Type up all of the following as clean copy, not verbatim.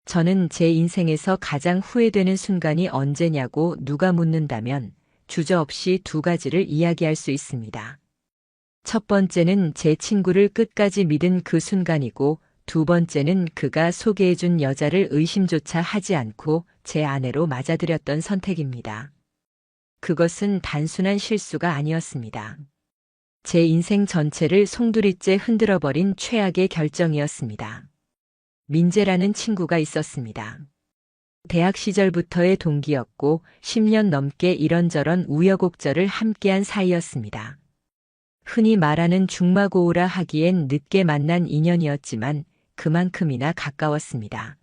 저는 제 인생에서 가장 후회되는 순간이 언제냐고 누가 묻는다면 주저없이 두 가지를 이야기할 수 있습니다. 첫 번째는 제 친구를 끝까지 믿은 그 순간이고, 두 번째는 그가 소개해준 여자를 의심조차 하지 않고 제 아내로 맞아들였던 선택입니다. 그것은 단순한 실수가 아니었습니다. 제 인생 전체를 송두리째 흔들어버린 최악의 결정이었습니다. 민재라는 친구가 있었습니다. 대학 시절부터의 동기였고 10년 넘게 이런저런 우여곡절을 함께한 사이였습니다. 흔히 말하는 중마고우라 하기엔 늦게 만난 인연이었지만 그만큼이나 가까웠습니다.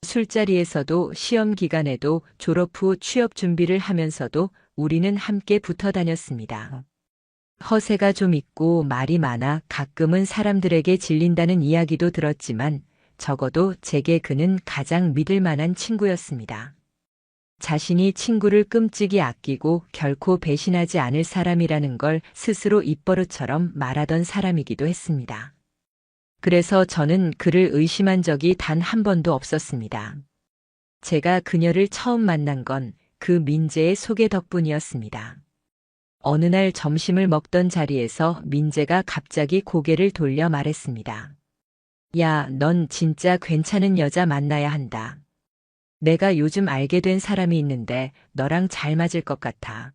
술자리에서도 시험 기간에도 졸업 후 취업 준비를 하면서도 우리는 함께 붙어 다녔습니다. 허세가 좀 있고 말이 많아 가끔은 사람들에게 질린다는 이야기도 들었지만 적어도 제게 그는 가장 믿을 만한 친구였습니다. 자신이 친구를 끔찍이 아끼고 결코 배신하지 않을 사람이라는 걸 스스로 입버릇처럼 말하던 사람이기도 했습니다. 그래서 저는 그를 의심한 적이 단 한 번도 없었습니다. 제가 그녀를 처음 만난 건 그 민재의 소개 덕분이었습니다. 어느 날 점심을 먹던 자리에서 민재가 갑자기 고개를 돌려 말했습니다. 야, 넌 진짜 괜찮은 여자 만나야 한다. 내가 요즘 알게 된 사람이 있는데 너랑 잘 맞을 것 같아.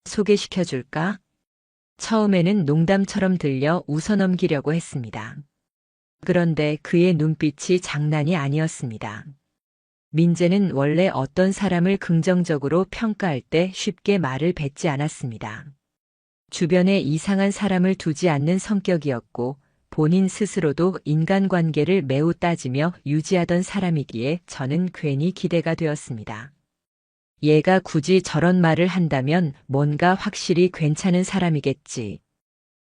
소개시켜 줄까? 처음에는 농담처럼 들려 웃어넘기려고 했습니다. 그런데 그의 눈빛이 장난이 아니었습니다. 민재는 원래 어떤 사람을 긍정적으로 평가할 때 쉽게 말을 뱉지 않았습니다. 주변에 이상한 사람을 두지 않는 성격이었고 본인 스스로도 인간관계를 매우 따지며 유지하던 사람이기에 저는 괜히 기대가 되었습니다. 얘가 굳이 저런 말을 한다면 뭔가 확실히 괜찮은 사람이겠지.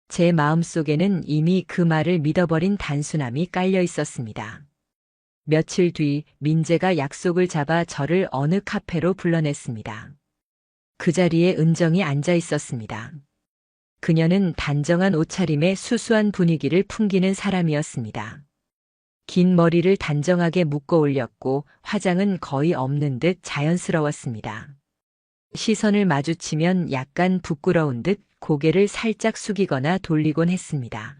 제 마음속에는 이미 그 말을 믿어버린 단순함이 깔려 있었습니다. 며칠 뒤 민재가 약속을 잡아 저를 어느 카페로 불러냈습니다. 그 자리에 은정이 앉아 있었습니다. 그녀는 단정한 옷차림에 수수한 분위기를 풍기는 사람이었습니다. 긴 머리를 단정하게 묶어 올렸고 화장은 거의 없는 듯 자연스러웠습니다. 시선을 마주치면 약간 부끄러운 듯 고개를 살짝 숙이거나 돌리곤 했습니다.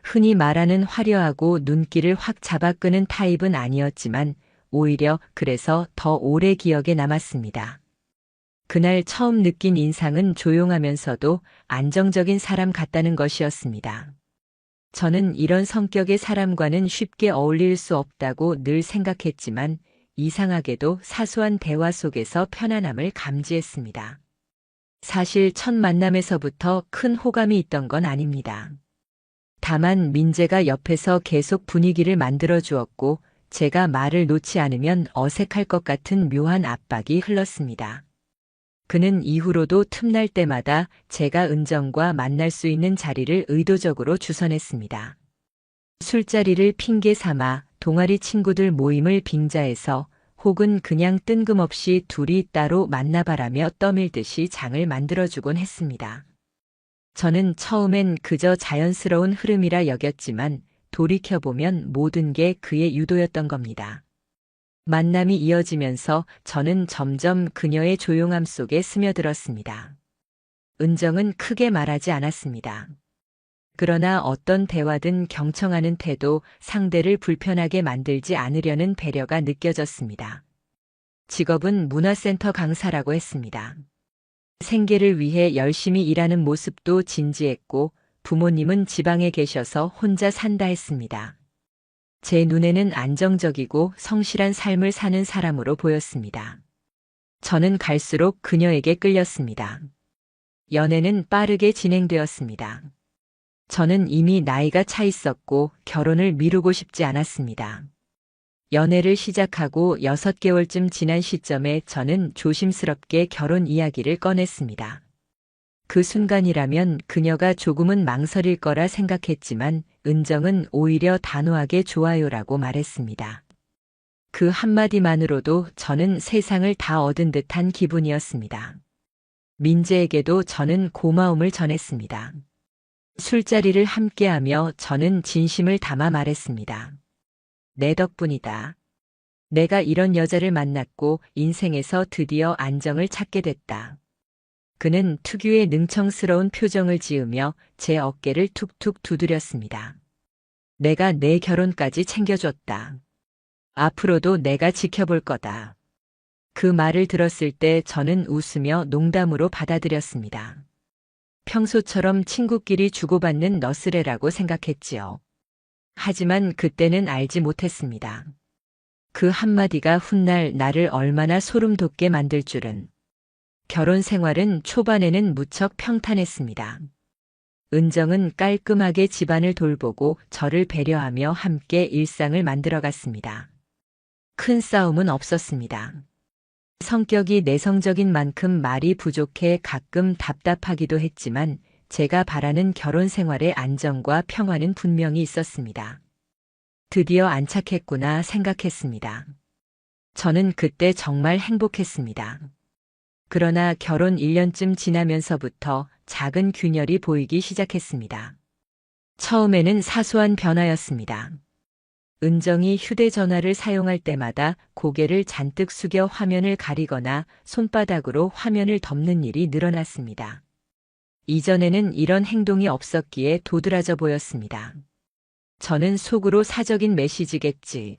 흔히 말하는 화려하고 눈길을 확 잡아끄는 타입은 아니었지만 오히려 그래서 더 오래 기억에 남았습니다. 그날 처음 느낀 인상은 조용하면서도 안정적인 사람 같다는 것이었습니다. 저는 이런 성격의 사람과는 쉽게 어울릴 수 없다고 늘 생각했지만 이상하게도 사소한 대화 속에서 편안함을 감지했습니다. 사실 첫 만남에서부터 큰 호감이 있던 건 아닙니다. 다만 민재가 옆에서 계속 분위기를 만들어 주었고 제가 말을 놓지 않으면 어색할 것 같은 묘한 압박이 흘렀습니다. 그는 이후로도 틈날 때마다 제가 은정과 만날 수 있는 자리를 의도적으로 주선했습니다. 술자리를 핑계 삼아 동아리 친구들 모임을 빙자해서 혹은 그냥 뜬금없이 둘이 따로 만나봐라며 떠밀듯이 장을 만들어주곤 했습니다. 저는 처음엔 그저 자연스러운 흐름이라 여겼지만 돌이켜보면 모든 게 그의 유도였던 겁니다. 만남이 이어지면서 저는 점점 그녀의 조용함 속에 스며들었습니다. 은정은 크게 말하지 않았습니다. 그러나 어떤 대화든 경청하는 태도, 상대를 불편하게 만들지 않으려는 배려가 느껴졌습니다. 직업은 문화센터 강사라고 했습니다. 생계를 위해 열심히 일하는 모습도 진지했고 부모님은 지방에 계셔서 혼자 산다 했습니다. 제 눈에는 안정적이고 성실한 삶을 사는 사람으로 보였습니다. 저는 갈수록 그녀에게 끌렸습니다. 연애는 빠르게 진행되었습니다. 저는 이미 나이가 차 있었고 결혼을 미루고 싶지 않았습니다. 연애를 시작하고 6개월쯤 지난 시점에 저는 조심스럽게 결혼 이야기를 꺼냈습니다. 그 순간이라면 그녀가 조금은 망설일 거라 생각했지만 은정은 오히려 단호하게 좋아요라고 말했습니다. 그 한마디만으로도 저는 세상을 다 얻은 듯한 기분이었습니다. 민재에게도 저는 고마움을 전했습니다. 술자리를 함께하며 저는 진심을 담아 말했습니다. 내 덕분이다. 내가 이런 여자를 만났고 인생에서 드디어 안정을 찾게 됐다. 그는 특유의 능청스러운 표정을 지으며 제 어깨를 툭툭 두드렸습니다. 내가 내 결혼까지 챙겨줬다. 앞으로도 내가 지켜볼 거다. 그 말을 들었을 때 저는 웃으며 농담으로 받아들였습니다. 평소처럼 친구끼리 주고받는 너스레라고 생각했지요. 하지만 그때는 알지 못했습니다. 그 한마디가 훗날 나를 얼마나 소름 돋게 만들 줄은. 결혼 생활은 초반에는 무척 평탄했습니다. 은정은 깔끔하게 집안을 돌보고 저를 배려하며 함께 일상을 만들어갔습니다. 큰 싸움은 없었습니다. 성격이 내성적인 만큼 말이 부족해 가끔 답답하기도 했지만 제가 바라는 결혼 생활의 안정과 평화는 분명히 있었습니다. 드디어 안착했구나 생각했습니다. 저는 그때 정말 행복했습니다. 그러나 결혼 1년쯤 지나면서부터 작은 균열이 보이기 시작했습니다. 처음에는 사소한 변화였습니다. 은정이 휴대전화를 사용할 때마다 고개를 잔뜩 숙여 화면을 가리거나 손바닥으로 화면을 덮는 일이 늘어났습니다. 이전에는 이런 행동이 없었기에 도드라져 보였습니다. 저는 속으로 사적인 메시지겠지.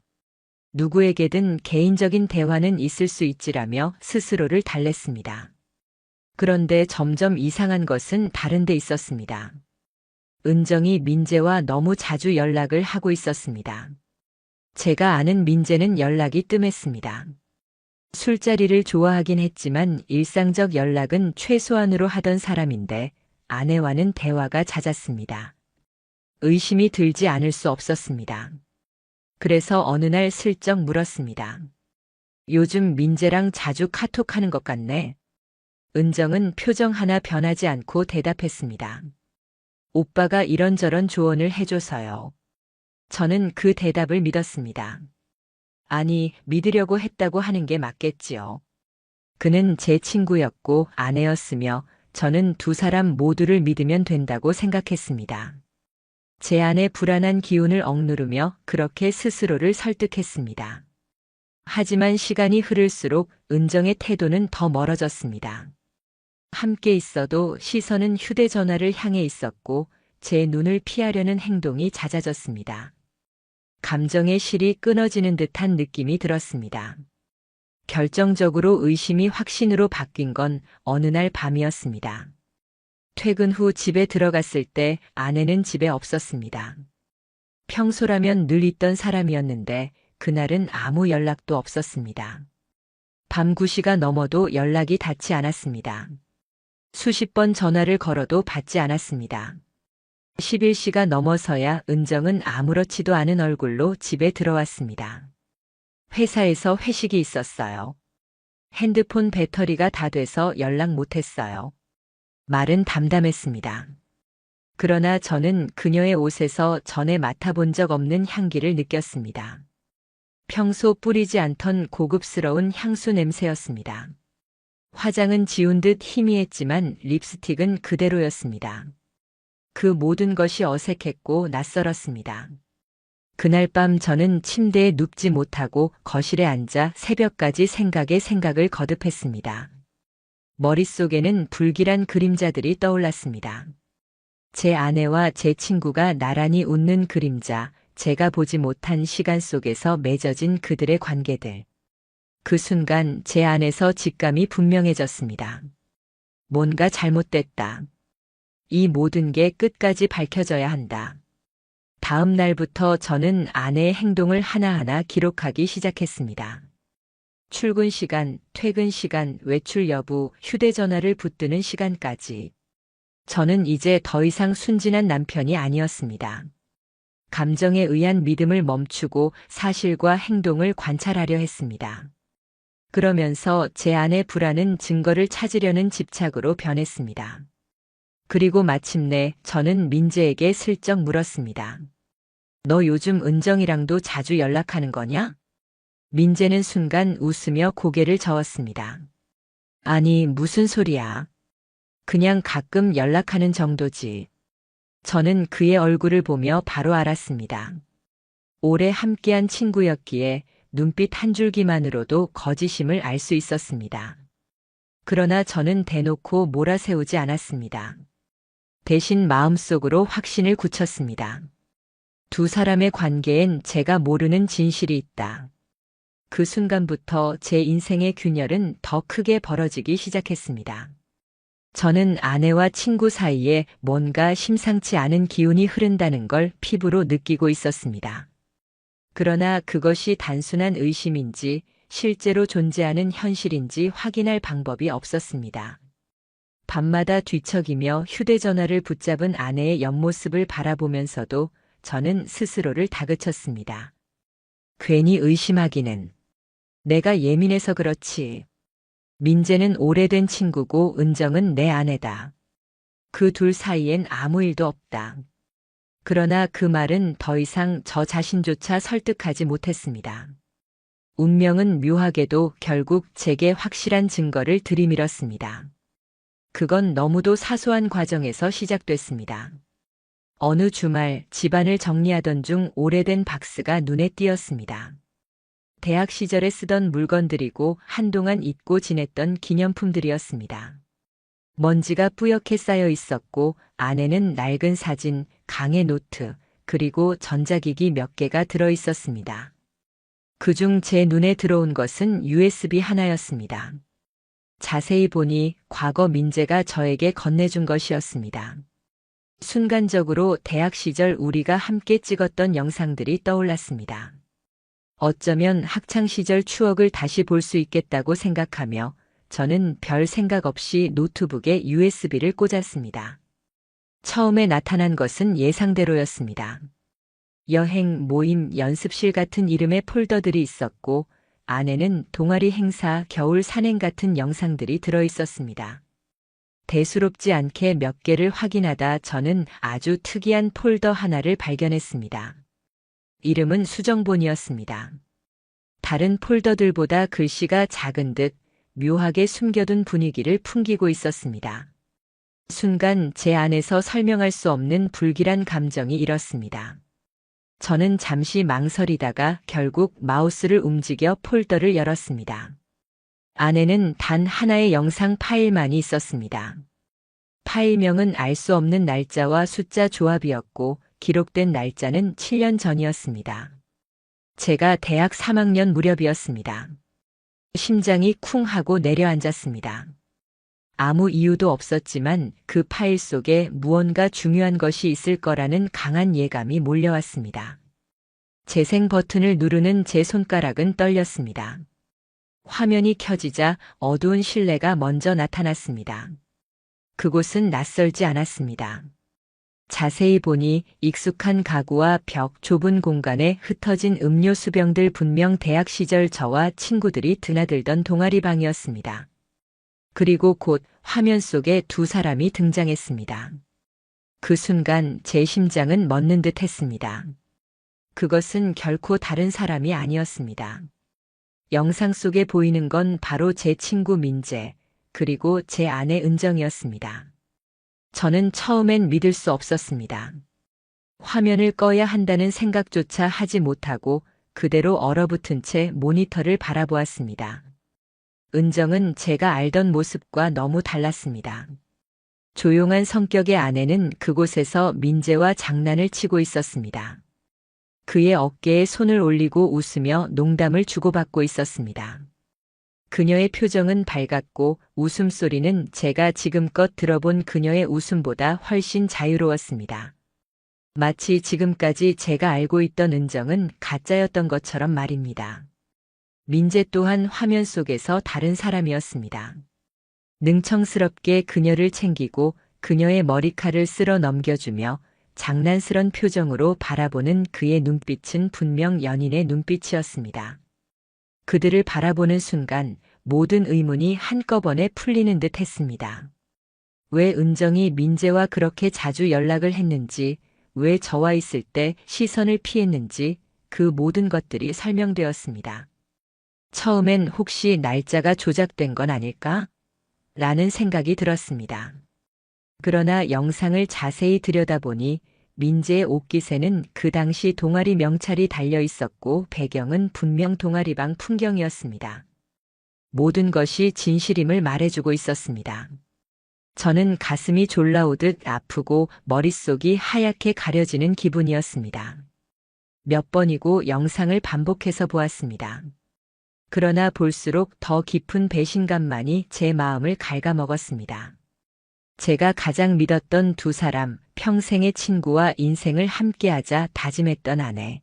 누구에게든 개인적인 대화는 있을 수 있지라며 스스로를 달랬습니다. 그런데 점점 이상한 것은 다른 데 있었습니다. 은정이 민재와 너무 자주 연락을 하고 있었습니다. 제가 아는 민재는 연락이 뜸했습니다. 술자리를 좋아하긴 했지만 일상적 연락은 최소한으로 하던 사람인데 아내와는 대화가 잦았습니다. 의심이 들지 않을 수 없었습니다. 그래서 어느 날 슬쩍 물었습니다. 요즘 민재랑 자주 카톡하는 것 같네. 은정은 표정 하나 변하지 않고 대답했습니다. 오빠가 이런저런 조언을 해줘서요. 저는 그 대답을 믿었습니다. 아니, 믿으려고 했다고 하는 게 맞겠지요. 그는 제 친구였고 아내였으며 저는 두 사람 모두를 믿으면 된다고 생각했습니다. 제 안의 불안한 기운을 억누르며 그렇게 스스로를 설득했습니다. 하지만 시간이 흐를수록 은정의 태도는 더 멀어졌습니다. 함께 있어도 시선은 휴대전화를 향해 있었고 제 눈을 피하려는 행동이 잦아졌습니다. 감정의 실이 끊어지는 듯한 느낌이 들었습니다. 결정적으로 의심이 확신으로 바뀐 건 어느 날 밤이었습니다. 퇴근 후 집에 들어갔을 때 아내는 집에 없었습니다. 평소라면 늘 있던 사람이었는데 그날은 아무 연락도 없었습니다. 밤 9시가 넘어도 연락이 닿지 않았습니다. 수십 번 전화를 걸어도 받지 않았습니다. 11시가 넘어서야 은정은 아무렇지도 않은 얼굴로 집에 들어왔습니다. 회사에서 회식이 있었어요. 핸드폰 배터리가 다 돼서 연락 못했어요. 말은 담담했습니다. 그러나 저는 그녀의 옷에서 전에 맡아본 적 없는 향기를 느꼈습니다. 평소 뿌리지 않던 고급스러운 향수 냄새였습니다. 화장은 지운 듯 희미했지만 립스틱은 그대로였습니다. 그 모든 것이 어색했고 낯설었습니다. 그날 밤 저는 침대에 눕지 못하고 거실에 앉아 새벽까지 생각에 생각을 거듭했습니다. 머릿속에는 불길한 그림자들이 떠올랐습니다. 제 아내와 제 친구가 나란히 웃는 그림자, 제가 보지 못한 시간 속에서 맺어진 그들의 관계들. 그 순간 제 안에서 직감이 분명해졌습니다. 뭔가 잘못됐다. 이 모든 게 끝까지 밝혀져야 한다. 다음 날부터 저는 아내의 행동을 하나하나 기록하기 시작했습니다. 출근 시간, 퇴근 시간, 외출 여부, 휴대전화를 붙드는 시간까지. 저는 이제 더 이상 순진한 남편이 아니었습니다. 감정에 의한 믿음을 멈추고 사실과 행동을 관찰하려 했습니다. 그러면서 제 안의 불안은 증거를 찾으려는 집착으로 변했습니다. 그리고 마침내 저는 민재에게 슬쩍 물었습니다. 너 요즘 은정이랑도 자주 연락하는 거냐? 민재는 순간 웃으며 고개를 저었습니다. 아니, 무슨 소리야. 그냥 가끔 연락하는 정도지. 저는 그의 얼굴을 보며 바로 알았습니다. 오래 함께한 친구였기에 눈빛 한 줄기만으로도 거짓임을 알 수 있었습니다. 그러나 저는 대놓고 몰아세우지 않았습니다. 대신 마음속으로 확신을 굳혔습니다. 두 사람의 관계엔 제가 모르는 진실이 있다. 그 순간부터 제 인생의 균열은 더 크게 벌어지기 시작했습니다. 저는 아내와 친구 사이에 뭔가 심상치 않은 기운이 흐른다는 걸 피부로 느끼고 있었습니다. 그러나 그것이 단순한 의심인지 실제로 존재하는 현실인지 확인할 방법이 없었습니다. 밤마다 뒤척이며 휴대전화를 붙잡은 아내의 옆모습을 바라보면서도 저는 스스로를 다그쳤습니다. 괜히 의심하기는. 내가 예민해서 그렇지. 민재는 오래된 친구고 은정은 내 아내다. 그 둘 사이엔 아무 일도 없다. 그러나 그 말은 더 이상 저 자신조차 설득하지 못했습니다. 운명은 묘하게도 결국 제게 확실한 증거를 들이밀었습니다. 그건 너무도 사소한 과정에서 시작됐습니다. 어느 주말 집안을 정리하던 중 오래된 박스가 눈에 띄었습니다. 대학 시절에 쓰던 물건들이고 한동안 잊고 지냈던 기념품들이었습니다. 먼지가 뿌옇게 쌓여 있었고 안에는 낡은 사진, 강의 노트, 그리고 전자기기 몇 개가 들어 있었습니다. 그중 제 눈에 들어온 것은 USB 하나였습니다. 자세히 보니 과거 민재가 저에게 건네준 것이었습니다. 순간적으로 대학 시절 우리가 함께 찍었던 영상들이 떠올랐습니다. 어쩌면 학창시절 추억을 다시 볼 수 있겠다고 생각하며 저는 별 생각 없이 노트북에 USB를 꽂았습니다. 처음에 나타난 것은 예상대로였습니다. 여행, 모임, 연습실 같은 이름의 폴더들이 있었고 안에는 동아리 행사, 겨울 산행 같은 영상들이 들어 있었습니다. 대수롭지 않게 몇 개를 확인하다 저는 아주 특이한 폴더 하나를 발견했습니다. 이름은 수정본이었습니다. 다른 폴더들보다 글씨가 작은 듯 묘하게 숨겨둔 분위기를 풍기고 있었습니다. 순간 제 안에서 설명할 수 없는 불길한 감정이 일었습니다. 저는 잠시 망설이다가 결국 마우스를 움직여 폴더를 열었습니다. 안에는 단 하나의 영상 파일만이 있었습니다. 파일명은 알 수 없는 날짜와 숫자 조합이었고 기록된 날짜는 7년 전이었습니다. 제가 대학 3학년 무렵이었습니다. 심장이 쿵 하고 내려앉았습니다. 아무 이유도 없었지만 그 파일 속에 무언가 중요한 것이 있을 거라는 강한 예감이 몰려왔습니다. 재생 버튼을 누르는 제 손가락은 떨렸습니다. 화면이 켜지자 어두운 실내가 먼저 나타났습니다. 그곳은 낯설지 않았습니다. 자세히 보니 익숙한 가구와 벽, 좁은 공간에 흩어진 음료 수병들, 분명 대학 시절 저와 친구들이 드나들던 동아리방이었습니다. 그리고 곧 화면 속에 두 사람이 등장했습니다. 그 순간 제 심장은 멎는 듯 했습니다. 그것은 결코 다른 사람이 아니었습니다. 영상 속에 보이는 건 바로 제 친구 민재, 그리고 제 아내 은정이었습니다. 저는 처음엔 믿을 수 없었습니다. 화면을 꺼야 한다는 생각조차 하지 못하고 그대로 얼어붙은 채 모니터를 바라보았습니다. 은정은 제가 알던 모습과 너무 달랐습니다. 조용한 성격의 아내는 그곳에서 민재와 장난을 치고 있었습니다. 그의 어깨에 손을 올리고 웃으며 농담을 주고받고 있었습니다. 그녀의 표정은 밝았고 웃음소리는 제가 지금껏 들어본 그녀의 웃음보다 훨씬 자유로웠습니다. 마치 지금까지 제가 알고 있던 은정은 가짜였던 것처럼 말입니다. 민재 또한 화면 속에서 다른 사람이었습니다. 능청스럽게 그녀를 챙기고 그녀의 머리칼을 쓸어 넘겨주며 장난스런 표정으로 바라보는 그의 눈빛은 분명 연인의 눈빛이었습니다. 그들을 바라보는 순간 모든 의문이 한꺼번에 풀리는 듯 했습니다. 왜 은정이 민재와 그렇게 자주 연락을 했는지, 왜 저와 있을 때 시선을 피했는지 그 모든 것들이 설명되었습니다. 처음엔 혹시 날짜가 조작된 건 아닐까? 라는 생각이 들었습니다. 그러나 영상을 자세히 들여다보니 민재의 옷깃에는 그 당시 동아리 명찰이 달려 있었고 배경은 분명 동아리방 풍경이었습니다. 모든 것이 진실임을 말해주고 있었습니다. 저는 가슴이 졸라오듯 아프고 머릿속이 하얗게 가려지는 기분이었습니다. 몇 번이고 영상을 반복해서 보았습니다. 그러나 볼수록 더 깊은 배신감만이 제 마음을 갉아먹었습니다. 제가 가장 믿었던 두 사람, 평생의 친구와 인생을 함께하자 다짐했던 아내.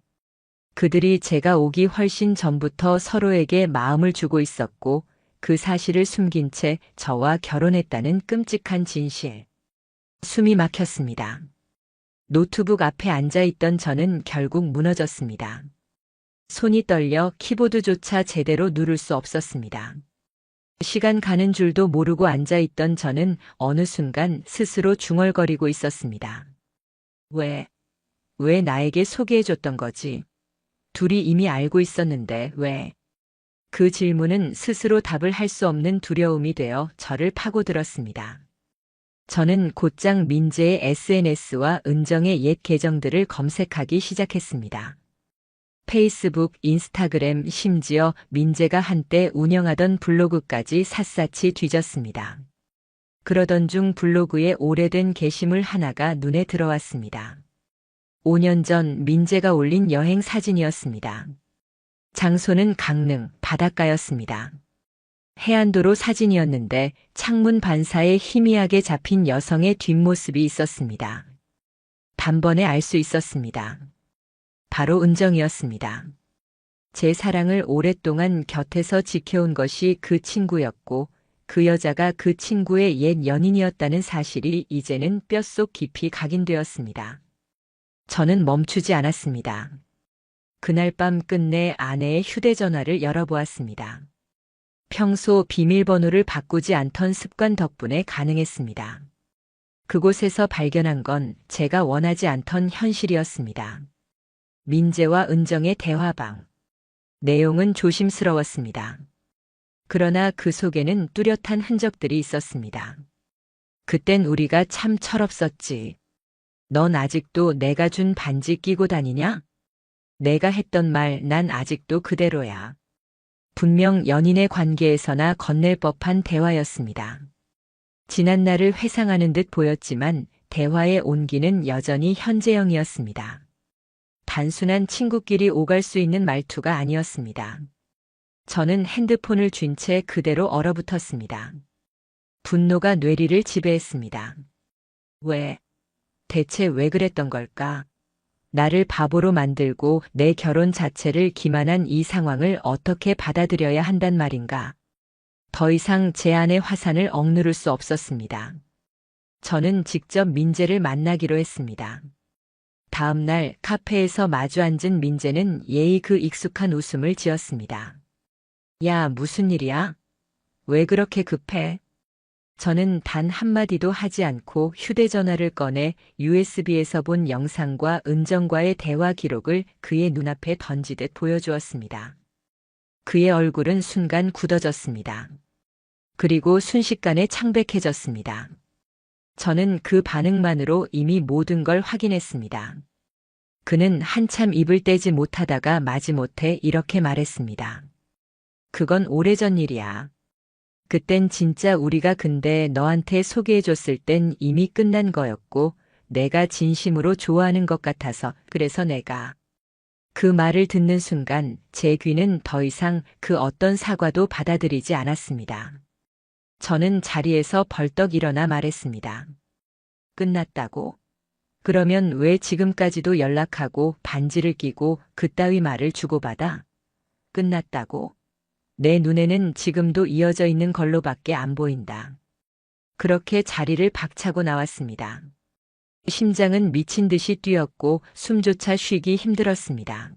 그들이 제가 오기 훨씬 전부터 서로에게 마음을 주고 있었고 그 사실을 숨긴 채 저와 결혼했다는 끔찍한 진실. 숨이 막혔습니다. 노트북 앞에 앉아있던 저는 결국 무너졌습니다. 손이 떨려 키보드조차 제대로 누를 수 없었습니다. 시간 가는 줄도 모르고 앉아있던 저는 어느 순간 스스로 중얼거리고 있었습니다. 왜 나에게 소개해줬던 거지? 둘이 이미 알고 있었는데 왜? 그 질문은 스스로 답을 할 수 없는 두려움이 되어 저를 파고들었습니다. 저는 곧장 민재의 SNS와 은정의 옛 계정들을 검색하기 시작했습니다. 페이스북, 인스타그램, 심지어 민재가 한때 운영하던 블로그까지 샅샅이 뒤졌습니다. 그러던 중 블로그에 오래된 게시물 하나가 눈에 들어왔습니다. 5년 전 민재가 올린 여행 사진이었습니다. 장소는 강릉 바닷가였습니다. 해안도로 사진이었는데 창문 반사에 희미하게 잡힌 여성의 뒷모습이 있었습니다. 단번에 알 수 있었습니다. 바로 은정이었습니다. 제 사랑을 오랫동안 곁에서 지켜온 것이 그 친구였고 그 여자가 그 친구의 옛 연인이었다는 사실이 이제는 뼛속 깊이 각인되었습니다. 저는 멈추지 않았습니다. 그날 밤 끝내 아내의 휴대전화를 열어보았습니다. 평소 비밀번호를 바꾸지 않던 습관 덕분에 가능했습니다. 그곳에서 발견한 건 제가 원하지 않던 현실이었습니다. 민재와 은정의 대화방. 내용은 조심스러웠습니다. 그러나 그 속에는 뚜렷한 흔적들이 있었습니다. 그땐 우리가 참 철없었지. 넌 아직도 내가 준 반지 끼고 다니냐? 내가 했던 말 난 아직도 그대로야. 분명 연인의 관계에서나 건넬 법한 대화였습니다. 지난 날을 회상하는 듯 보였지만 대화의 온기는 여전히 현재형이었습니다. 단순한 친구끼리 오갈 수 있는 말투가 아니었습니다. 저는 핸드폰을 쥔 채 그대로 얼어붙었습니다. 분노가 뇌리를 지배했습니다. 대체 왜 그랬던 걸까? 나를 바보로 만들고 내 결혼 자체를 기만한 이 상황을 어떻게 받아들여야 한단 말인가? 더 이상 제 안의 화산을 억누를 수 없었습니다. 저는 직접 민재를 만나기로 했습니다. 다음 날 카페에서 마주 앉은 민재는 예의 그 익숙한 웃음을 지었습니다. 야, 무슨 일이야? 왜 그렇게 급해? 저는 단 한마디도 하지 않고 휴대전화를 꺼내 USB에서 본 영상과 은정과의 대화 기록을 그의 눈앞에 던지듯 보여주었습니다. 그의 얼굴은 순간 굳어졌습니다. 그리고 순식간에 창백해졌습니다. 저는 그 반응만으로 이미 모든 걸 확인했습니다. 그는 한참 입을 떼지 못하다가 마지못해 이렇게 말했습니다. 그건 오래전 일이야. 그땐 진짜 우리가 근데 너한테 소개해줬을 땐 이미 끝난 거였고 내가 진심으로 좋아하는 것 같아서 그래서 내가 그 말을 듣는 순간 제 귀는 더 이상 그 어떤 사과도 받아들이지 않았습니다. 저는 자리에서 벌떡 일어나 말했습니다. 끝났다고? 그러면 왜 지금까지도 연락하고 반지를 끼고 그따위 말을 주고받아? 끝났다고? 내 눈에는 지금도 이어져 있는 걸로밖에 안 보인다. 그렇게 자리를 박차고 나왔습니다. 심장은 미친 듯이 뛰었고 숨조차 쉬기 힘들었습니다.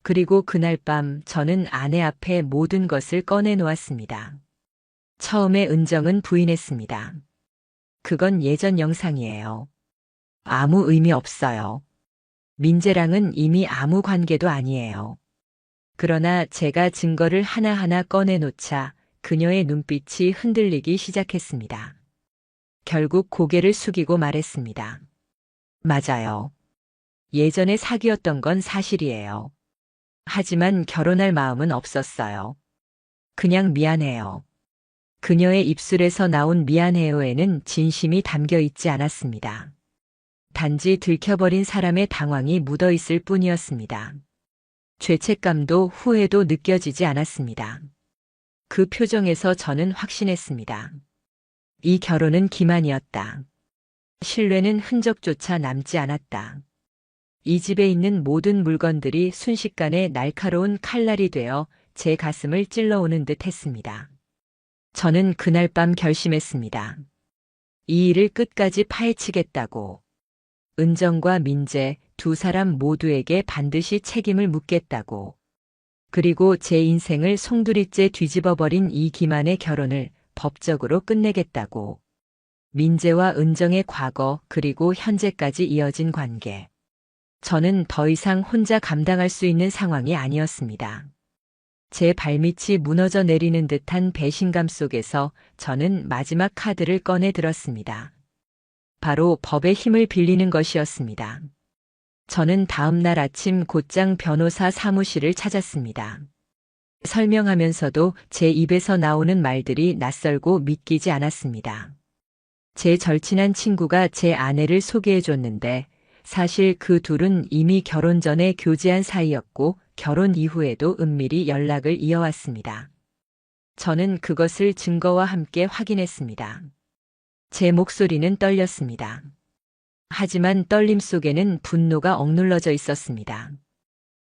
그리고 그날 밤 저는 아내 앞에 모든 것을 꺼내놓았습니다. 처음에 은정은 부인했습니다. 그건 예전 영상이에요. 아무 의미 없어요. 민재랑은 이미 아무 관계도 아니에요. 그러나 제가 증거를 하나하나 꺼내놓자 그녀의 눈빛이 흔들리기 시작했습니다. 결국 고개를 숙이고 말했습니다. 맞아요. 예전에 사귀었던 건 사실이에요. 하지만 결혼할 마음은 없었어요. 그냥 미안해요. 그녀의 입술에서 나온 미안해요에는 진심이 담겨 있지 않았습니다. 단지 들켜버린 사람의 당황이 묻어 있을 뿐이었습니다. 죄책감도 후회도 느껴지지 않았습니다. 그 표정에서 저는 확신했습니다. 이 결혼은 기만이었다. 신뢰는 흔적조차 남지 않았다. 이 집에 있는 모든 물건들이 순식간에 날카로운 칼날이 되어 제 가슴을 찔러오는 듯 했습니다. 저는 그날 밤 결심했습니다. 이 일을 끝까지 파헤치겠다고. 은정과 민재 두 사람 모두에게 반드시 책임을 묻겠다고. 그리고 제 인생을 송두리째 뒤집어버린 이 기만의 결혼을 법적으로 끝내겠다고. 민재와 은정의 과거 그리고 현재까지 이어진 관계. 저는 더 이상 혼자 감당할 수 있는 상황이 아니었습니다. 제 발밑이 무너져 내리는 듯한 배신감 속에서 저는 마지막 카드를 꺼내 들었습니다. 바로 법의 힘을 빌리는 것이었습니다. 저는 다음 날 아침 곧장 변호사 사무실을 찾았습니다. 설명하면서도 제 입에서 나오는 말들이 낯설고 믿기지 않았습니다. 제 절친한 친구가 제 아내를 소개해 줬는데 사실 그 둘은 이미 결혼 전에 교제한 사이였고 결혼 이후에도 은밀히 연락을 이어왔습니다. 저는 그것을 증거와 함께 확인했습니다. 제 목소리는 떨렸습니다. 하지만 떨림 속에는 분노가 억눌러져 있었습니다.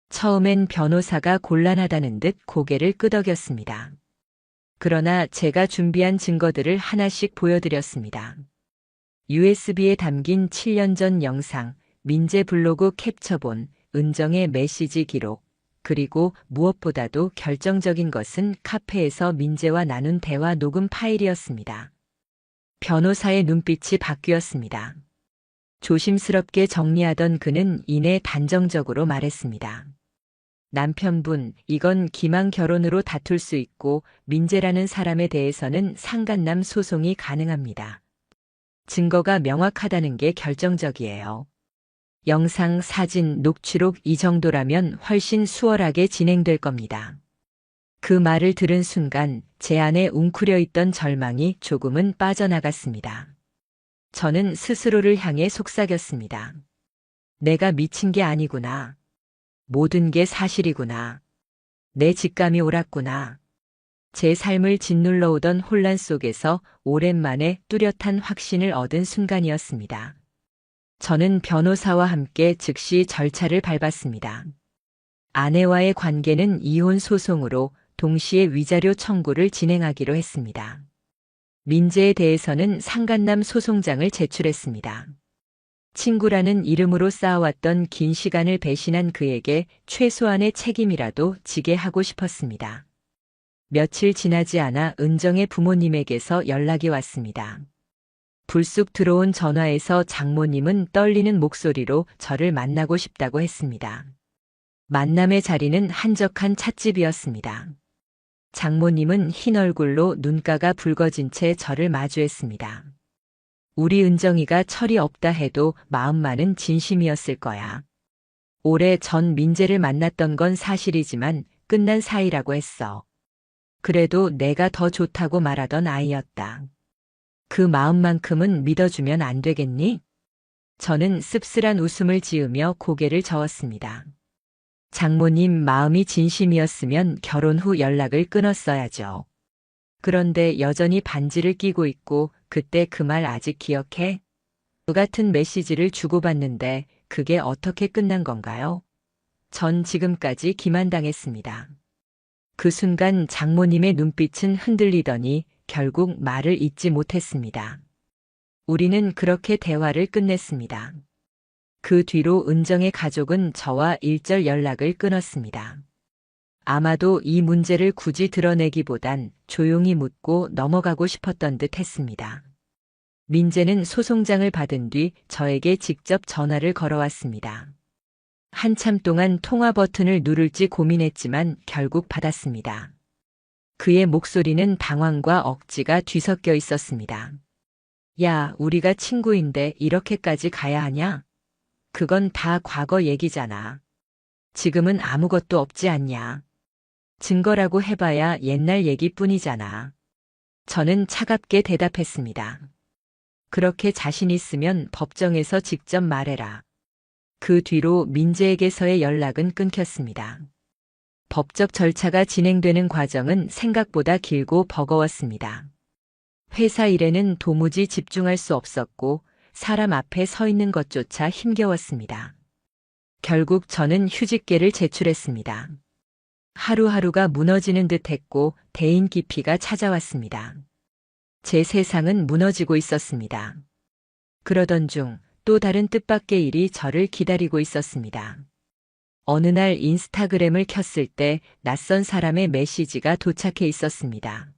처음엔 변호사가 곤란하다는 듯 고개를 끄덕였습니다. 그러나 제가 준비한 증거들을 하나씩 보여드렸습니다. USB에 담긴 7년 전 영상, 민재 블로그 캡처본, 은정의 메시지 기록, 그리고 무엇보다도 결정적인 것은 카페에서 민재와 나눈 대화 녹음 파일이었습니다. 변호사의 눈빛이 바뀌었습니다. 조심스럽게 정리하던 그는 이내 단정적으로 말했습니다. 남편분, 이건 기망 결혼으로 다툴 수 있고 민재라는 사람에 대해서는 상간남 소송이 가능합니다. 증거가 명확하다는 게 결정적이에요. 영상, 사진, 녹취록 이 정도라면 훨씬 수월하게 진행될 겁니다. 그 말을 들은 순간 제 안에 웅크려 있던 절망이 조금은 빠져나갔습니다. 저는 스스로를 향해 속삭였습니다. 내가 미친 게 아니구나. 모든 게 사실이구나. 내 직감이 옳았구나. 제 삶을 짓눌러 오던 혼란 속에서 오랜만에 뚜렷한 확신을 얻은 순간이었습니다. 저는 변호사와 함께 즉시 절차를 밟았습니다. 아내와의 관계는 이혼 소송으로 동시에 위자료 청구를 진행하기로 했습니다. 민재에 대해서는 상간남 소송장을 제출했습니다. 친구라는 이름으로 쌓아왔던 긴 시간을 배신한 그에게 최소한의 책임이라도 지게 하고 싶었습니다. 며칠 지나지 않아 은정의 부모님에게서 연락이 왔습니다. 불쑥 들어온 전화에서 장모님은 떨리는 목소리로 저를 만나고 싶다고 했습니다. 만남의 자리는 한적한 찻집이었습니다. 장모님은 흰 얼굴로 눈가가 붉어진 채 저를 마주했습니다. 우리 은정이가 철이 없다 해도 마음만은 진심이었을 거야. 오래 전 민재를 만났던 건 사실이지만 끝난 사이라고 했어. 그래도 내가 더 좋다고 말하던 아이였다. 그 마음만큼은 믿어주면 안 되겠니? 저는 씁쓸한 웃음을 지으며 고개를 저었습니다. 장모님 마음이 진심이었으면 결혼 후 연락을 끊었어야죠. 그런데 여전히 반지를 끼고 있고 그때 그 말 아직 기억해? 그 같은 메시지를 주고받는데 그게 어떻게 끝난 건가요? 전 지금까지 기만당했습니다. 그 순간 장모님의 눈빛은 흔들리더니 결국 말을 잇지 못했습니다. 우리는 그렇게 대화를 끝냈습니다. 그 뒤로 은정의 가족은 저와 일절 연락을 끊었습니다. 아마도 이 문제를 굳이 드러내기보단 조용히 묻고 넘어가고 싶었던 듯 했습니다. 민재는 소송장을 받은 뒤 저에게 직접 전화를 걸어왔습니다. 한참 동안 통화 버튼을 누를지 고민했지만 결국 받았습니다. 그의 목소리는 당황과 억지가 뒤섞여 있었습니다. 야, 우리가 친구인데 이렇게까지 가야 하냐? 그건 다 과거 얘기잖아. 지금은 아무것도 없지 않냐. 증거라고 해봐야 옛날 얘기뿐이잖아. 저는 차갑게 대답했습니다. 그렇게 자신 있으면 법정에서 직접 말해라. 그 뒤로 민재에게서의 연락은 끊겼습니다. 법적 절차가 진행되는 과정은 생각보다 길고 버거웠습니다. 회사 일에는 도무지 집중할 수 없었고 사람 앞에 서 있는 것조차 힘겨웠습니다. 결국 저는 휴직계를 제출했습니다. 하루하루가 무너지는 듯 했고 대인 기피가 찾아왔습니다. 제 세상은 무너지고 있었습니다. 그러던 중 또 다른 뜻밖의 일이 저를 기다리고 있었습니다. 어느 날 인스타그램을 켰을 때 낯선 사람의 메시지가 도착해 있었습니다.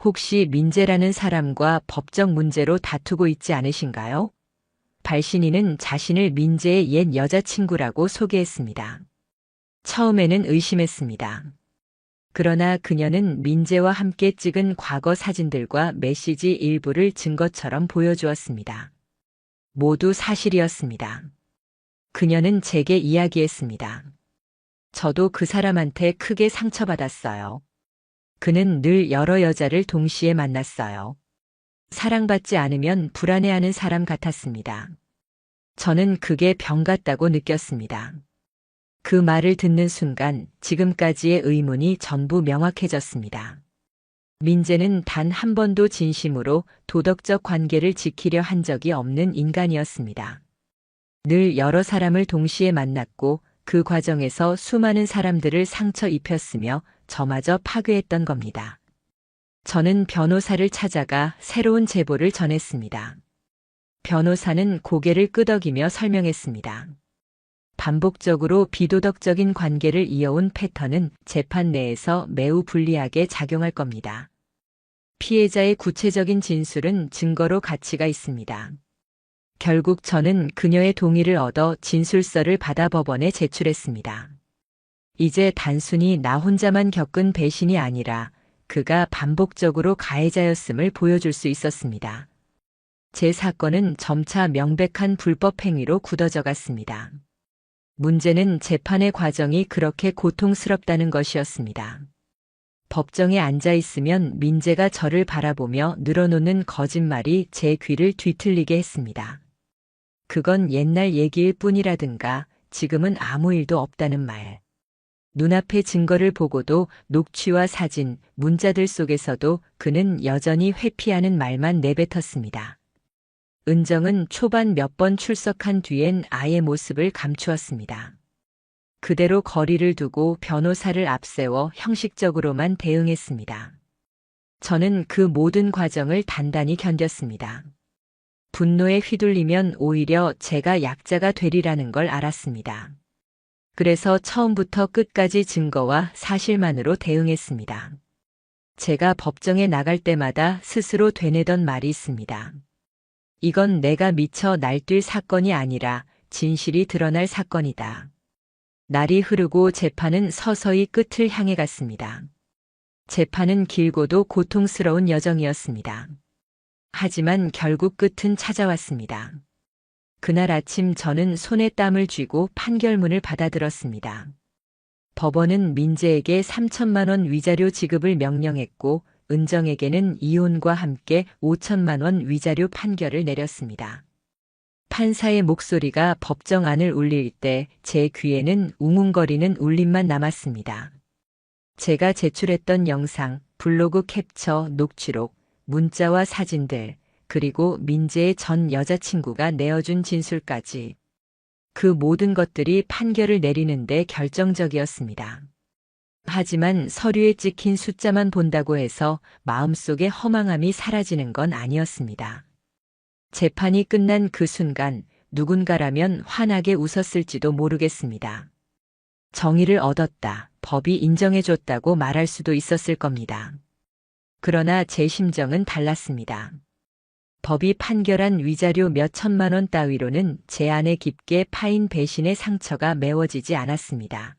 혹시 민재라는 사람과 법적 문제로 다투고 있지 않으신가요? 발신인은 자신을 민재의 옛 여자친구라고 소개했습니다. 처음에는 의심했습니다. 그러나 그녀는 민재와 함께 찍은 과거 사진들과 메시지 일부를 증거처럼 보여주었습니다. 모두 사실이었습니다. 그녀는 제게 이야기했습니다. 저도 그 사람한테 크게 상처받았어요. 그는 늘 여러 여자를 동시에 만났어요. 사랑받지 않으면 불안해하는 사람 같았습니다. 저는 그게 병 같다고 느꼈습니다. 그 말을 듣는 순간 지금까지의 의문이 전부 명확해졌습니다. 민재는 단 한 번도 진심으로 도덕적 관계를 지키려 한 적이 없는 인간이었습니다. 늘 여러 사람을 동시에 만났고 그 과정에서 수많은 사람들을 상처 입혔으며 저마저 파괴했던 겁니다. 저는 변호사를 찾아가 새로운 제보를 전했습니다. 변호사는 고개를 끄덕이며 설명했습니다. 반복적으로 비도덕적인 관계를 이어온 패턴은 재판 내에서 매우 불리하게 작용할 겁니다. 피해자의 구체적인 진술은 증거로 가치가 있습니다. 결국 저는 그녀의 동의를 얻어 진술서를 받아 법원에 제출했습니다. 이제 단순히 나 혼자만 겪은 배신이 아니라 그가 반복적으로 가해자였음을 보여줄 수 있었습니다. 제 사건은 점차 명백한 불법 행위로 굳어져 갔습니다. 문제는 재판의 과정이 그렇게 고통스럽다는 것이었습니다. 법정에 앉아 있으면 민재가 저를 바라보며 늘어놓는 거짓말이 제 귀를 뒤틀리게 했습니다. 그건 옛날 얘기일 뿐이라든가 지금은 아무 일도 없다는 말. 눈앞의 증거를 보고도 녹취와 사진, 문자들 속에서도 그는 여전히 회피하는 말만 내뱉었습니다. 은정은 초반 몇 번 출석한 뒤엔 아예 모습을 감추었습니다. 그대로 거리를 두고 변호사를 앞세워 형식적으로만 대응했습니다. 저는 그 모든 과정을 단단히 견뎠습니다. 분노에 휘둘리면 오히려 제가 약자가 되리라는 걸 알았습니다. 그래서 처음부터 끝까지 증거와 사실만으로 대응했습니다. 제가 법정에 나갈 때마다 스스로 되뇌던 말이 있습니다. 이건 내가 미쳐 날뛸 사건이 아니라 진실이 드러날 사건이다. 날이 흐르고 재판은 서서히 끝을 향해 갔습니다. 재판은 길고도 고통스러운 여정이었습니다. 하지만 결국 끝은 찾아왔습니다. 그날 아침 저는 손에 땀을 쥐고 판결문을 받아들었습니다. 법원은 민재에게 3천만 원 위자료 지급을 명령했고 은정에게는 이혼과 함께 5천만 원 위자료 판결을 내렸습니다. 판사의 목소리가 법정 안을 울릴 때 제 귀에는 웅웅거리는 울림만 남았습니다. 제가 제출했던 영상, 블로그 캡처, 녹취록, 문자와 사진들, 그리고 민재의 전 여자친구가 내어준 진술까지. 그 모든 것들이 판결을 내리는데 결정적이었습니다. 하지만 서류에 찍힌 숫자만 본다고 해서 마음속의 허망함이 사라지는 건 아니었습니다. 재판이 끝난 그 순간 누군가라면 환하게 웃었을지도 모르겠습니다. 정의를 얻었다, 법이 인정해줬다고 말할 수도 있었을 겁니다. 그러나 제 심정은 달랐습니다. 법이 판결한 위자료 몇 천만 원 따위로는 제 안에 깊게 파인 배신의 상처가 메워지지 않았습니다.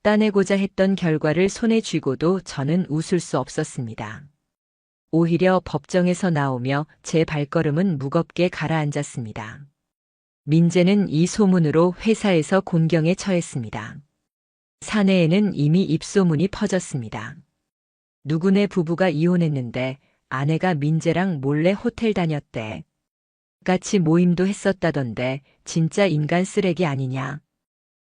따내고자 했던 결과를 손에 쥐고도 저는 웃을 수 없었습니다. 오히려 법정에서 나오며 제 발걸음은 무겁게 가라앉았습니다. 민재는 이 소문으로 회사에서 곤경에 처했습니다. 사내에는 이미 입소문이 퍼졌습니다. 누구네 부부가 이혼했는데 아내가 민재랑 몰래 호텔 다녔대. 같이 모임도 했었다던데 진짜 인간 쓰레기 아니냐.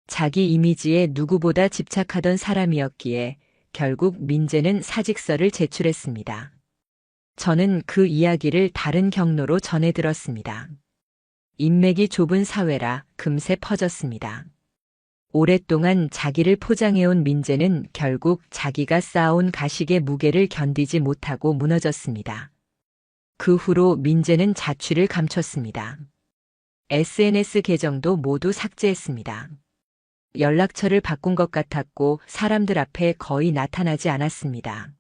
자기 이미지에 누구보다 집착하던 사람이었기에 결국 민재는 사직서를 제출했습니다. 저는 그 이야기를 다른 경로로 전해 들었습니다. 인맥이 좁은 사회라 금세 퍼졌습니다. 오랫동안 자기를 포장해온 민재는 결국 자기가 쌓아온 가식의 무게를 견디지 못하고 무너졌습니다. 그 후로 민재는 자취를 감췄습니다. SNS 계정도 모두 삭제했습니다. 연락처를 바꾼 것 같았고 사람들 앞에 거의 나타나지 않았습니다.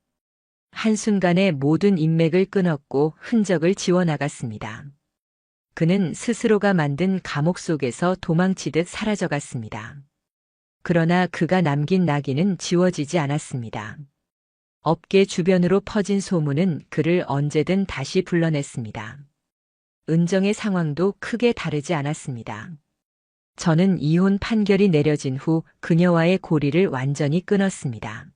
한순간에 모든 인맥을 끊었고 흔적을 지워나갔습니다. 그는 스스로가 만든 감옥 속에서 도망치듯 사라져갔습니다. 그러나 그가 남긴 낙인은 지워지지 않았습니다. 업계 주변으로 퍼진 소문은 그를 언제든 다시 불러냈습니다. 은정의 상황도 크게 다르지 않았습니다. 저는 이혼 판결이 내려진 후 그녀와의 고리를 완전히 끊었습니다.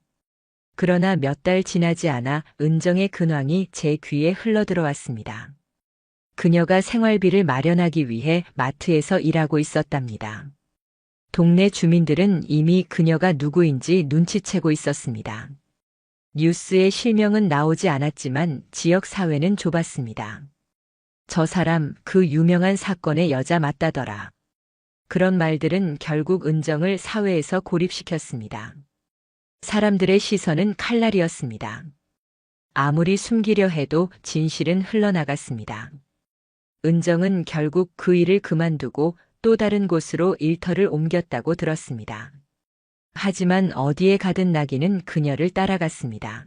그러나 몇 달 지나지 않아 은정의 근황이 제 귀에 흘러들어왔습니다. 그녀가 생활비를 마련하기 위해 마트에서 일하고 있었답니다. 동네 주민들은 이미 그녀가 누구인지 눈치채고 있었습니다. 뉴스에 실명은 나오지 않았지만 지역 사회는 좁았습니다. 저 사람 그 유명한 사건의 여자 맞다더라. 그런 말들은 결국 은정을 사회에서 고립시켰습니다. 사람들의 시선은 칼날이었습니다. 아무리 숨기려 해도 진실은 흘러나갔습니다. 은정은 결국 그 일을 그만두고 또 다른 곳으로 일터를 옮겼다고 들었습니다. 하지만 어디에 가든 낙인은 그녀를 따라갔습니다.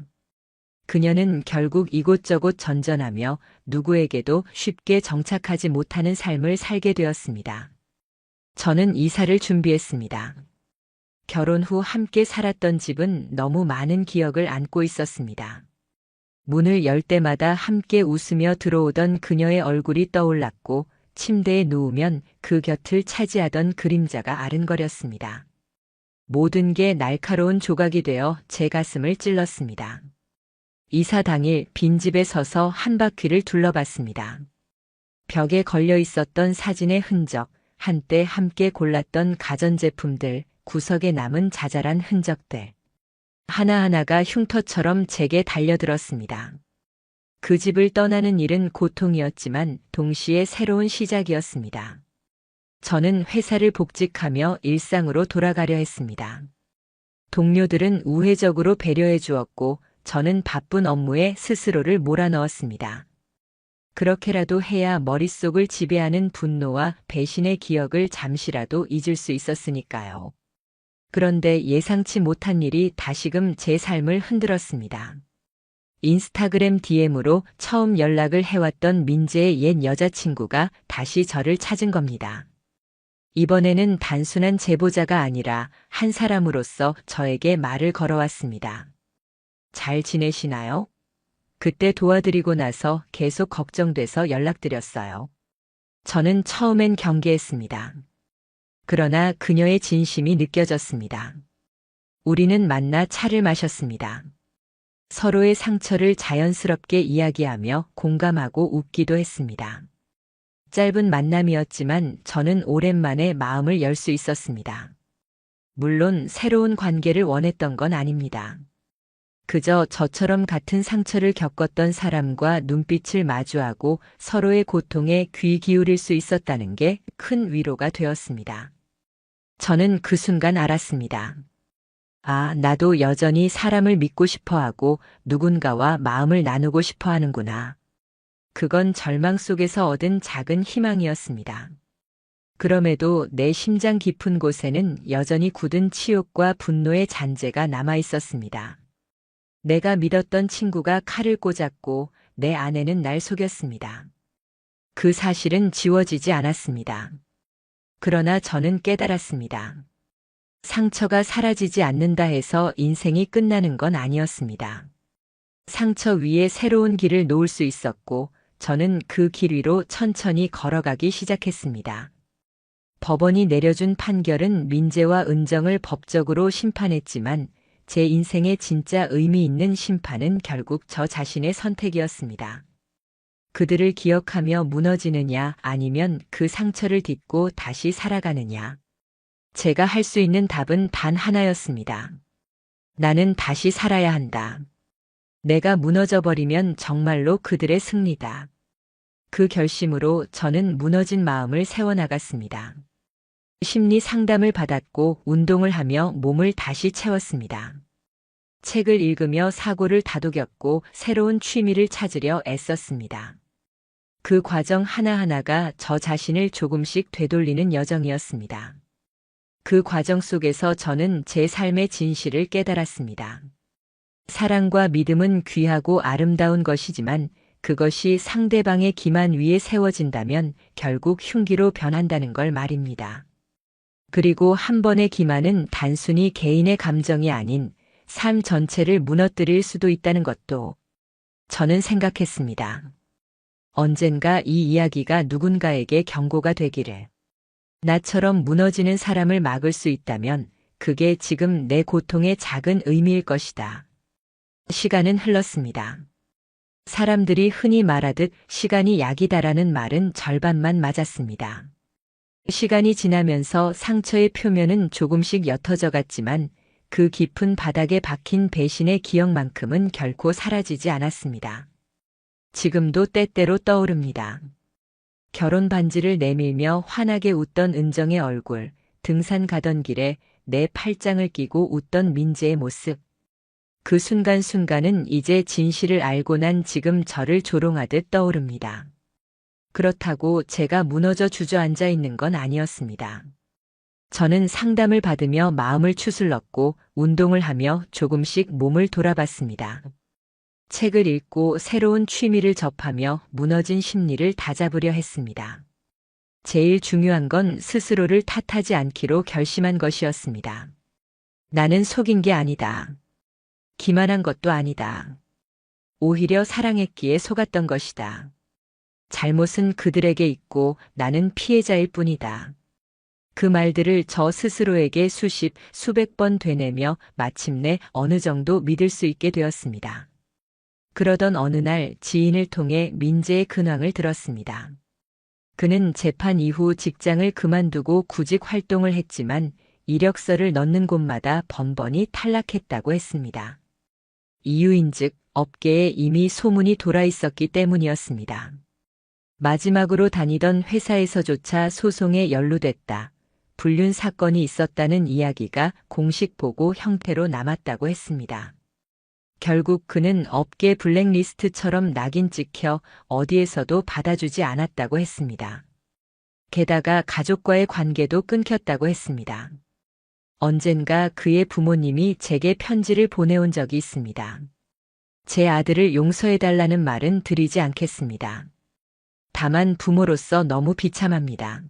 그녀는 결국 이곳저곳 전전하며 누구에게도 쉽게 정착하지 못하는 삶을 살게 되었습니다. 저는 이사를 준비했습니다. 결혼 후 함께 살았던 집은 너무 많은 기억을 안고 있었습니다. 문을 열 때마다 함께 웃으며 들어오던 그녀의 얼굴이 떠올랐고 침대에 누우면 그 곁을 차지하던 그림자가 아른거렸습니다. 모든 게 날카로운 조각이 되어 제 가슴을 찔렀습니다. 이사 당일 빈집에 서서 한 바퀴를 둘러봤습니다. 벽에 걸려 있었던 사진의 흔적, 한때 함께 골랐던 가전제품들, 구석에 남은 자잘한 흔적들. 하나하나가 흉터처럼 제게 달려들었습니다. 그 집을 떠나는 일은 고통이었지만 동시에 새로운 시작이었습니다. 저는 회사를 복직하며 일상으로 돌아가려 했습니다. 동료들은 우회적으로 배려해 주었고 저는 바쁜 업무에 스스로를 몰아넣었습니다. 그렇게라도 해야 머릿속을 지배하는 분노와 배신의 기억을 잠시라도 잊을 수 있었으니까요. 그런데 예상치 못한 일이 다시금 제 삶을 흔들었습니다. 인스타그램 DM으로 처음 연락을 해왔던 민재의 옛 여자친구가 다시 저를 찾은 겁니다. 이번에는 단순한 제보자가 아니라 한 사람으로서 저에게 말을 걸어왔습니다. 잘 지내시나요? 그때 도와드리고 나서 계속 걱정돼서 연락드렸어요. 저는 처음엔 경계했습니다. 그러나 그녀의 진심이 느껴졌습니다. 우리는 만나 차를 마셨습니다. 서로의 상처를 자연스럽게 이야기하며 공감하고 웃기도 했습니다. 짧은 만남이었지만 저는 오랜만에 마음을 열 수 있었습니다. 물론 새로운 관계를 원했던 건 아닙니다. 그저 저처럼 같은 상처를 겪었던 사람과 눈빛을 마주하고 서로의 고통에 귀 기울일 수 있었다는 게 큰 위로가 되었습니다. 저는 그 순간 알았습니다. 아, 나도 여전히 사람을 믿고 싶어 하고 누군가와 마음을 나누고 싶어 하는구나. 그건 절망 속에서 얻은 작은 희망이었습니다. 그럼에도 내 심장 깊은 곳에는 여전히 굳은 치욕과 분노의 잔재가 남아 있었습니다. 내가 믿었던 친구가 칼을 꽂았고 내 아내는 날 속였습니다. 그 사실은 지워지지 않았습니다. 그러나 저는 깨달았습니다. 상처가 사라지지 않는다 해서 인생이 끝나는 건 아니었습니다. 상처 위에 새로운 길을 놓을 수 있었고 저는 그 길 위로 천천히 걸어가기 시작했습니다. 법원이 내려준 판결은 민재와 은정을 법적으로 심판했지만 제 인생의 진짜 의미 있는 심판은 결국 저 자신의 선택이었습니다. 그들을 기억하며 무너지느냐 아니면 그 상처를 딛고 다시 살아가느냐. 제가 할 수 있는 답은 단 하나였습니다. 나는 다시 살아야 한다. 내가 무너져버리면 정말로 그들의 승리다. 그 결심으로 저는 무너진 마음을 세워나갔습니다. 심리 상담을 받았고 운동을 하며 몸을 다시 채웠습니다. 책을 읽으며 사고를 다독였고 새로운 취미를 찾으려 애썼습니다. 그 과정 하나하나가 저 자신을 조금씩 되돌리는 여정이었습니다. 그 과정 속에서 저는 제 삶의 진실을 깨달았습니다. 사랑과 믿음은 귀하고 아름다운 것이지만 그것이 상대방의 기만 위에 세워진다면 결국 흉기로 변한다는 걸 말입니다. 그리고 한 번의 기만은 단순히 개인의 감정이 아닌 삶 전체를 무너뜨릴 수도 있다는 것도 저는 생각했습니다. 언젠가 이 이야기가 누군가에게 경고가 되기를. 나처럼 무너지는 사람을 막을 수 있다면 그게 지금 내 고통의 작은 의미일 것이다. 시간은 흘렀습니다. 사람들이 흔히 말하듯 시간이 약이다라는 말은 절반만 맞았습니다. 시간이 지나면서 상처의 표면은 조금씩 옅어져 갔지만 그 깊은 바닥에 박힌 배신의 기억만큼은 결코 사라지지 않았습니다. 지금도 때때로 떠오릅니다. 결혼 반지를 내밀며 환하게 웃던 은정의 얼굴, 등산 가던 길에 내 팔짱을 끼고 웃던 민재의 모습. 그 순간순간은 이제 진실을 알고 난 지금 저를 조롱하듯 떠오릅니다. 그렇다고 제가 무너져 주저앉아 있는 건 아니었습니다. 저는 상담을 받으며 마음을 추슬렀고 운동을 하며 조금씩 몸을 돌아봤습니다. 책을 읽고 새로운 취미를 접하며 무너진 심리를 다잡으려 했습니다. 제일 중요한 건 스스로를 탓하지 않기로 결심한 것이었습니다. 나는 속인 게 아니다. 기만한 것도 아니다. 오히려 사랑했기에 속았던 것이다. 잘못은 그들에게 있고 나는 피해자일 뿐이다. 그 말들을 저 스스로에게 수백 번 되뇌며 마침내 어느 정도 믿을 수 있게 되었습니다. 그러던 어느 날 지인을 통해 민재의 근황을 들었습니다. 그는 재판 이후 직장을 그만두고 구직 활동을 했지만 이력서를 넣는 곳마다 번번이 탈락했다고 했습니다. 이유인즉 업계에 이미 소문이 돌아 있었기 때문이었습니다. 마지막으로 다니던 회사에서조차 소송에 연루됐다. 불륜 사건이 있었다는 이야기가 공식 보고 형태로 남았다고 했습니다. 결국 그는 업계 블랙리스트처럼 낙인 찍혀 어디에서도 받아주지 않았다고 했습니다. 게다가 가족과의 관계도 끊겼다고 했습니다. 언젠가 그의 부모님이 제게 편지를 보내온 적이 있습니다. 제 아들을 용서해달라는 말은 드리지 않겠습니다. 다만 부모로서 너무 비참합니다.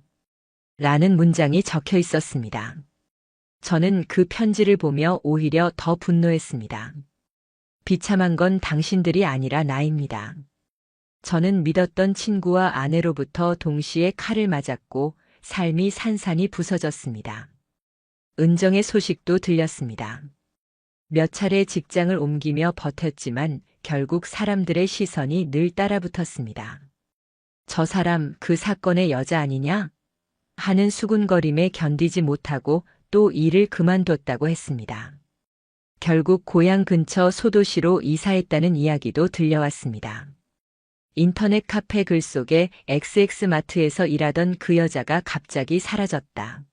라는 문장이 적혀 있었습니다. 저는 그 편지를 보며 오히려 더 분노했습니다. 비참한 건 당신들이 아니라 나입니다. 저는 믿었던 친구와 아내로부터 동시에 칼을 맞았고 삶이 산산이 부서졌습니다. 은정의 소식도 들렸습니다. 몇 차례 직장을 옮기며 버텼지만 결국 사람들의 시선이 늘 따라붙었습니다. 저 사람 그 사건의 여자 아니냐? 하는 수군거림에 견디지 못하고 또 일을 그만뒀다고 했습니다. 결국 고향 근처 소도시로 이사했다는 이야기도 들려왔습니다. 인터넷 카페 글 속에 XX마트에서 일하던 그 여자가 갑자기 사라졌다.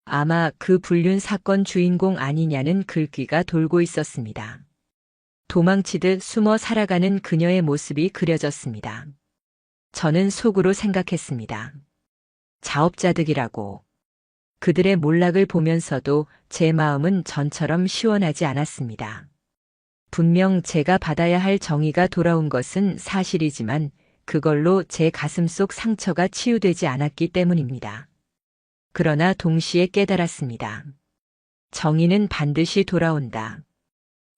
아마 그 불륜 사건 주인공 아니냐는 글귀가 돌고 있었습니다. 도망치듯 숨어 살아가는 그녀의 모습이 그려졌습니다. 저는 속으로 생각했습니다. 자업자득이라고. 그들의 몰락을 보면서도 제 마음은 전처럼 시원하지 않았습니다. 분명 제가 받아야 할 정의가 돌아온 것은 사실이지만 그걸로 제 가슴속 상처가 치유되지 않았기 때문입니다. 그러나 동시에 깨달았습니다. 정의는 반드시 돌아온다.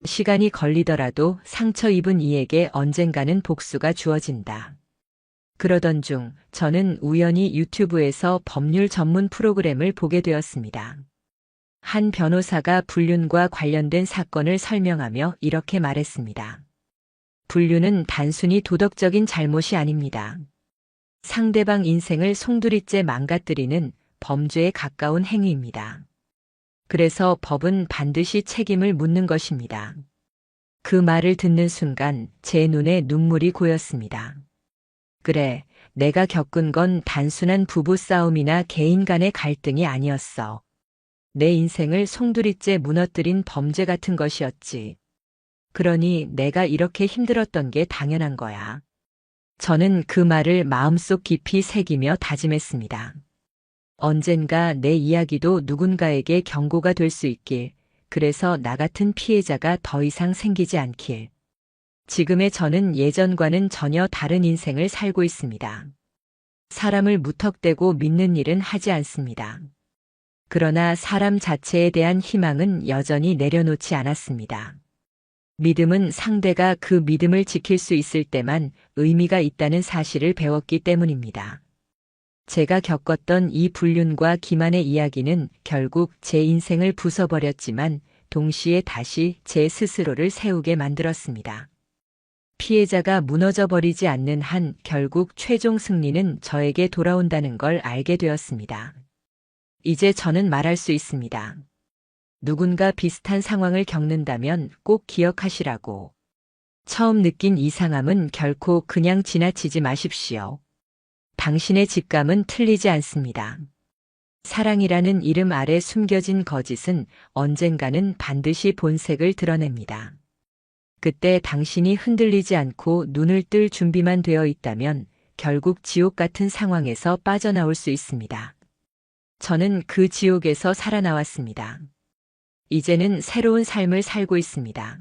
시간이 걸리더라도 상처 입은 이에게 언젠가는 복수가 주어진다. 그러던 중 저는 우연히 유튜브에서 법률 전문 프로그램을 보게 되었습니다. 한 변호사가 불륜과 관련된 사건을 설명하며 이렇게 말했습니다. 불륜은 단순히 도덕적인 잘못이 아닙니다. 상대방 인생을 송두리째 망가뜨리는 범죄에 가까운 행위입니다. 그래서 법은 반드시 책임을 묻는 것입니다. 그 말을 듣는 순간 제 눈에 눈물이 고였습니다. 그래, 내가 겪은 건 단순한 부부싸움이나 개인 간의 갈등이 아니었어. 내 인생을 송두리째 무너뜨린 범죄 같은 것이었지. 그러니 내가 이렇게 힘들었던 게 당연한 거야. 저는 그 말을 마음속 깊이 새기며 다짐했습니다. 언젠가 내 이야기도 누군가에게 경고가 될 수 있길, 그래서 나 같은 피해자가 더 이상 생기지 않길. 지금의 저는 예전과는 전혀 다른 인생을 살고 있습니다. 사람을 무턱대고 믿는 일은 하지 않습니다. 그러나 사람 자체에 대한 희망은 여전히 내려놓지 않았습니다. 믿음은 상대가 그 믿음을 지킬 수 있을 때만 의미가 있다는 사실을 배웠기 때문입니다. 제가 겪었던 이 불륜과 기만의 이야기는 결국 제 인생을 부숴버렸지만 동시에 다시 제 스스로를 세우게 만들었습니다. 피해자가 무너져 버리지 않는 한 결국 최종 승리는 저에게 돌아온다는 걸 알게 되었습니다. 이제 저는 말할 수 있습니다. 누군가 비슷한 상황을 겪는다면 꼭 기억하시라고. 처음 느낀 이상함은 결코 그냥 지나치지 마십시오. 당신의 직감은 틀리지 않습니다. 사랑이라는 이름 아래 숨겨진 거짓은 언젠가는 반드시 본색을 드러냅니다. 그때 당신이 흔들리지 않고 눈을 뜰 준비만 되어 있다면 결국 지옥 같은 상황에서 빠져나올 수 있습니다. 저는 그 지옥에서 살아나왔습니다. 이제는 새로운 삶을 살고 있습니다.